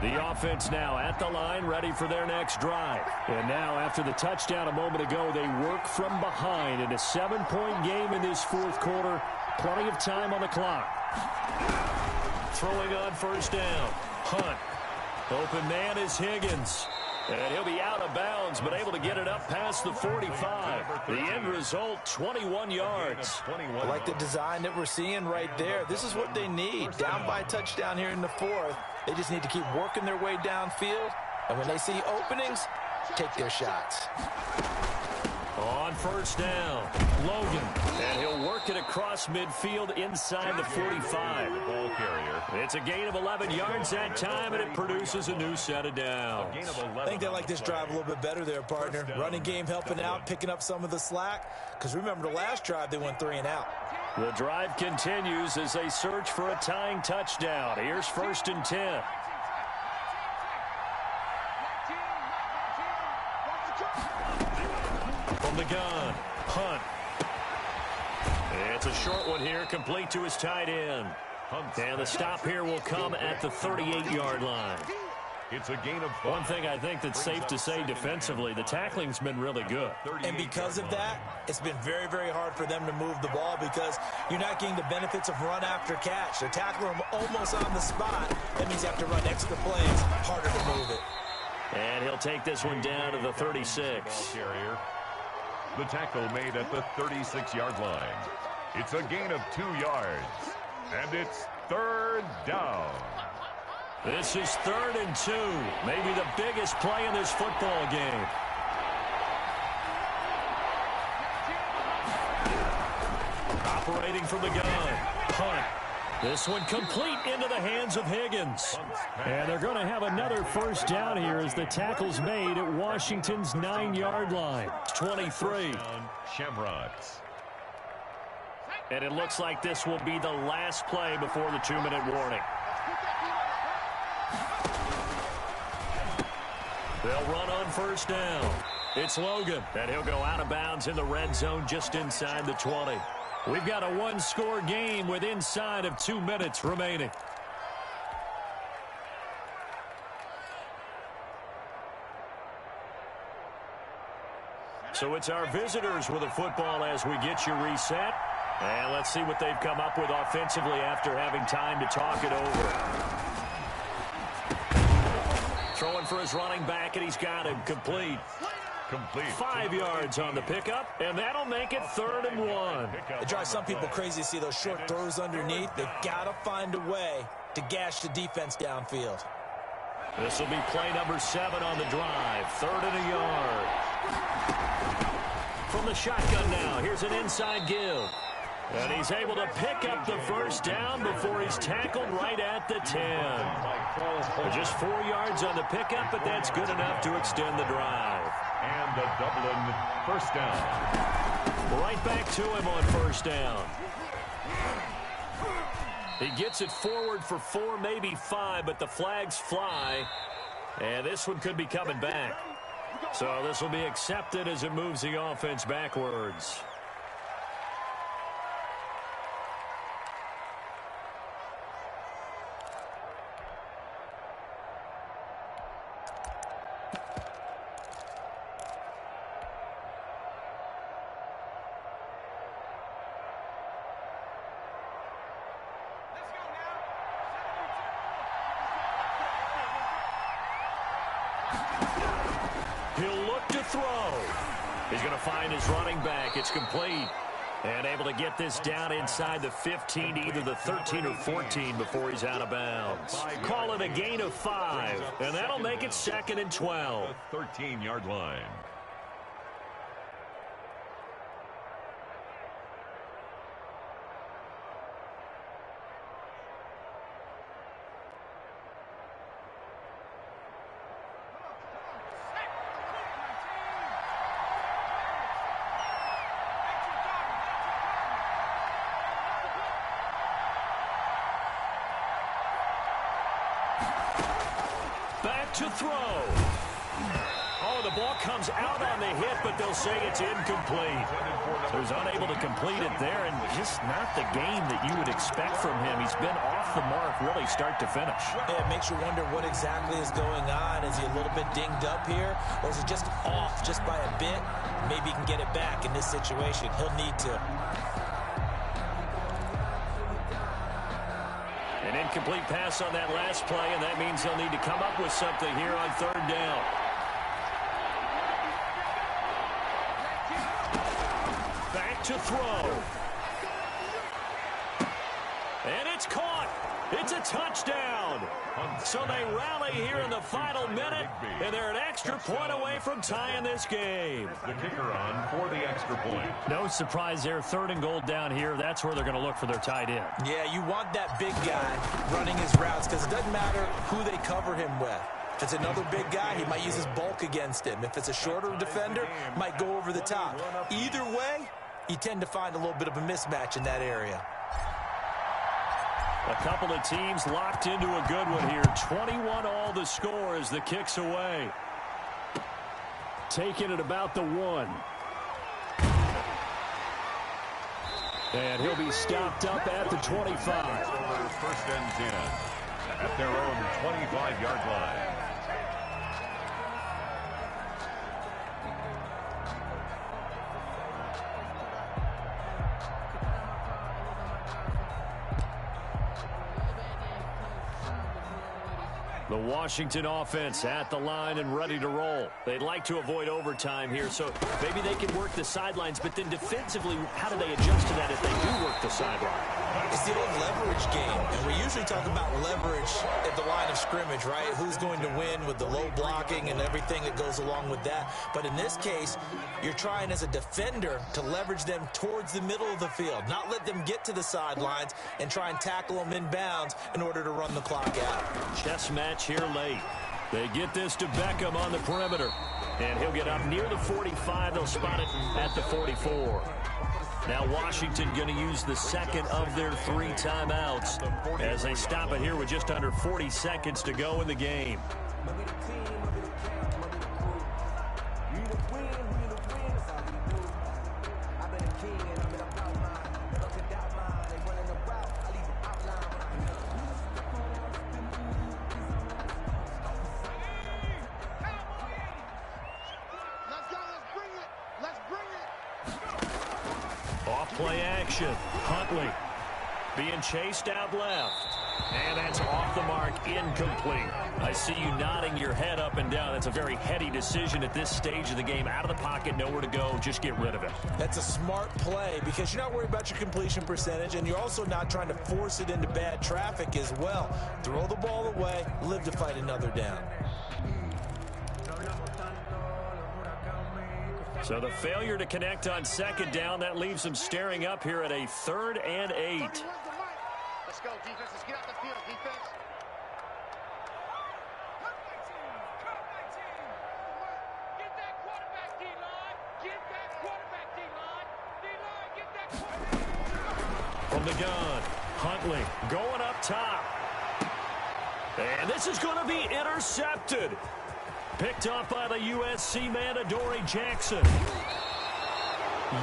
The offense now at the line, ready for their next drive. And now, after the touchdown a moment ago, they work from behind in a 7-point game in this fourth quarter. Plenty of time on the clock. Throwing on first down. Hunt. Open man is Higgins. And he'll be out of bounds, but able to get it up past the 45. The end result, 21 yards. I like the design that we're seeing right there. This is what they need. Down by a touchdown here in the fourth. They just need to keep working their way downfield. And when they see openings, take their shots. On first down, Logan. And he'll work it across midfield inside the 45. Ball carrier. It's a gain of 11 yards that time, and it produces a new set of downs. I think they like this drive a little bit better there, partner. Running game helping out, picking up some of the slack. Because remember, the last drive, they went 3 and out. The drive continues as they search for a tying touchdown. Here's first and 10. From the gun, Hunt. It's a short one here, complete to his tight end. And the stop here will come at the 38-yard line. It's a gain of 5. One thing I think that's safe to say defensively, the tackling's been really good. And because of that, it's been very, very hard for them to move the ball because you're not getting the benefits of run after catch. They're tackling them almost on the spot. That means you have to run extra plays, harder to move it. And he'll take this one down to the 36. Carrier. The tackle made at the 36-yard line. It's a gain of 2 yards. And it's third down. This is 3rd and 2. Maybe the biggest play in this football game. Operating from the gun. Hunt. This one complete into the hands of Higgins. And they're going to have another first down here as the tackle's made at Washington's 9-yard line. 23. Shamrocks. And it looks like this will be the last play before the 2-minute warning. They'll run on first down. It's Logan, and he'll go out of bounds in the red zone just inside the 20. We've got a one-score game with inside of 2 minutes remaining. So it's our visitors with the football as we get you reset. And let's see what they've come up with offensively after having time to talk it over. Throwing for his running back, and he's got him complete. 5 yards on the pickup, and that'll make it 3rd and 1. It drives some people crazy to see those short throws underneath. They've got to find a way to gash the defense downfield. This will be play number 7 on the drive. 3rd and a yard. From the shotgun now, here's an inside give. And he's able to pick up the first down before he's tackled right at the 10. Just 4 yards on the pickup, but that's good enough to extend the drive. And a Dublin first down. Right back to him on first down. He gets it forward for 4, maybe 5, but the flags fly. And this one could be coming back. So this will be accepted as it moves the offense backwards. He'll look to throw. He's going to find his running back. It's complete. And able to get this down inside the 15 to either the 13 or 14 before he's out of bounds. Call it a gain of 5, and that'll make it 2nd and 12. The 13-yard line. To throw. Oh, the ball comes out on the hit, but they'll say it's incomplete. So he's unable to complete it there, and just not the game that you would expect from him. He's been off the mark really start to finish. Yeah, it makes you wonder what exactly is going on. Is he a little bit dinged up here, or is he just off just by a bit? Maybe he can get it back in this situation. He'll need to. An incomplete pass on that last play, and that means he'll need to come up with something here on 3rd down. Back to throw. And it's caught. It's a touchdown. So they rally here in the final minute, and they're an extra point away from tying this game. The kicker on for the extra point. No surprise there. 3rd and goal down here. That's where they're going to look for their tight end. Yeah, you want that big guy running his routes because it doesn't matter who they cover him with. If it's another big guy, he might use his bulk against him. If it's a shorter defender, might go over the top. Either way, you tend to find a little bit of a mismatch in that area. A couple of teams locked into a good one here. 21 all the score as the kick's away. Taking it about the 1. And he'll be stopped up at the 25. 1st and 10 at their own 25-yard line. The Washington offense at the line and ready to roll. They'd like to avoid overtime here, so maybe they can work the sidelines, but then defensively, how do they adjust to that if they do work the sideline? It's the old leverage game, and we usually talk about leverage at the line of scrimmage, right? Who's going to win with the low blocking and everything that goes along with that. But in this case, you're trying as a defender to leverage them towards the middle of the field, not let them get to the sidelines and try and tackle them in bounds in order to run the clock out. Chess match here late. They get this to Beckham on the perimeter, and he'll get up near the 45. They'll spot it at the 44. Now Washington going to use the 2nd of their 3 timeouts as they stop it here with just under 40 seconds to go in the game. Play action. Huntley being chased out left. And that's off the mark, incomplete. I see you nodding your head up and down. That's a very heady decision at this stage of the game. Out of the pocket, nowhere to go. Just get rid of it. That's a smart play because you're not worried about your completion percentage, and you're also not trying to force it into bad traffic as well. Throw the ball away, live to fight another down. So the failure to connect on 2nd down, that leaves them staring up here at a 3rd and 8. Let's go, defense. Let's get out the field, defense. Get that quarterback, D-line. Get that quarterback, D-line. D-line, get that quarterback. From the gun, Huntley going up top. And this is going to be intercepted. Picked off by the USC man, Adoree Jackson.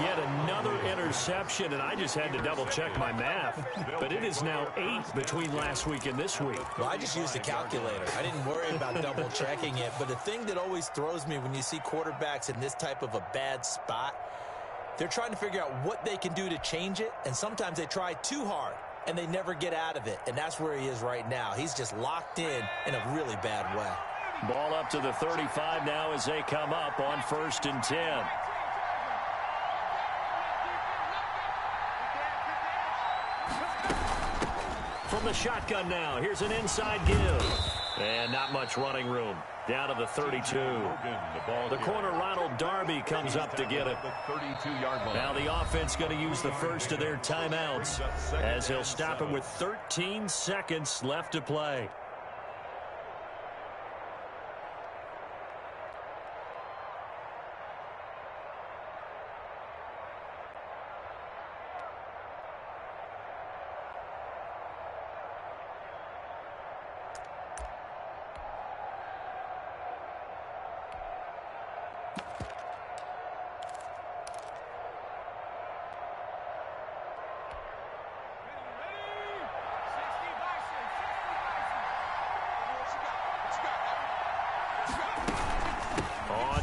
Yet another interception, and I just had to double-check my math. But it is now 8 between last week and this week. Well, I just used a calculator. I didn't worry about double-checking it. But the thing that always throws me when you see quarterbacks in this type of a bad spot, they're trying to figure out what they can do to change it, and sometimes they try too hard, and they never get out of it. And that's where he is right now. He's just locked in a really bad way. Ball up to the 35 now as they come up on 1st and 10. From the shotgun now, here's an inside give. And not much running room. Down to the 32. The corner, Ronald Darby, comes up to get it. Now the offense going to use the first of their timeouts as he'll stop it with 13 seconds left to play.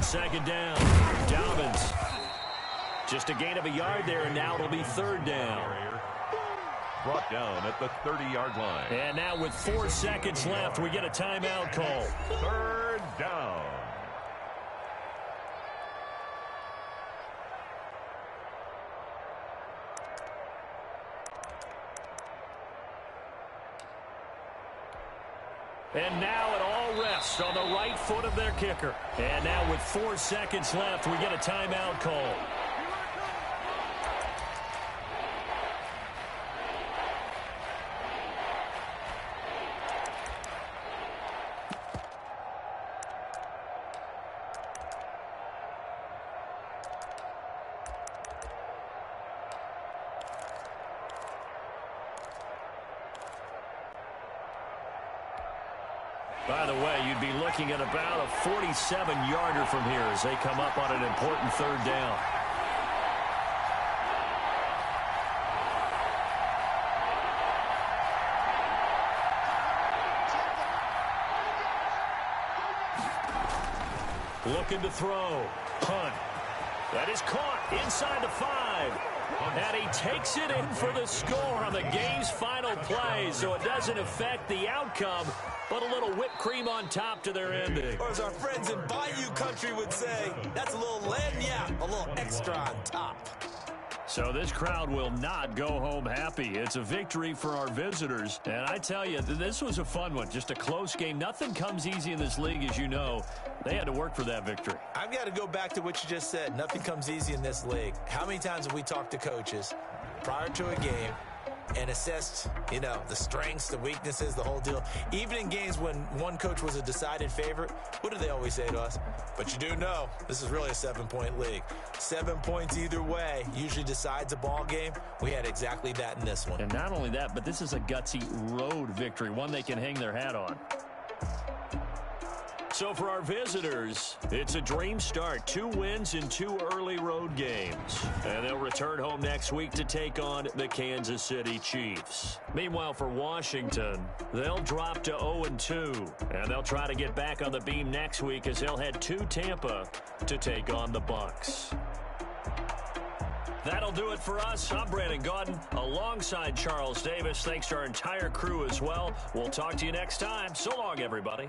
Second down. Dobbins. Just a gain of a yard there, and now it'll be 3rd down. Brought down at the 30-yard line. And now with 4 seconds left, we get a timeout call. 3rd down. And now it all rests on the right foot of their kicker. And now with 4 seconds left, we get a timeout call. By the way, you'd be looking at about a 47-yarder from here as they come up on an important 3rd down. Looking to throw. Punt. That is caught inside the 5. And he takes it in for the score on the game's final play, so it doesn't affect the outcome, but a little whipped cream on top to their ending. Or as our friends in Bayou Country would say, that's a little lagniappe, a little extra on top. So this crowd will not go home happy. It's a victory for our visitors. And I tell you, this was a fun one. Just a close game. Nothing comes easy in this league, as you know. They had to work for that victory. I've got to go back to what you just said. Nothing comes easy in this league. How many times have we talked to coaches prior to a game and assessed, you know, the strengths, the weaknesses, the whole deal? Even in games when one coach was a decided favorite, what do they always say to us? But you do know this is really a 7-point league. 7 points either way usually decides a ball game. We had exactly that in this one. And not only that, but this is a gutsy road victory, one they can hang their hat on. So for our visitors, it's a dream start. 2 wins in 2 early road games. And they'll return home next week to take on the Kansas City Chiefs. Meanwhile, for Washington, they'll drop to 0-2. And they'll try to get back on the beam next week as they'll head to Tampa to take on the Bucs. That'll do it for us. I'm Brandon Gaudin alongside Charles Davis. Thanks to our entire crew as well. We'll talk to you next time. So long, everybody.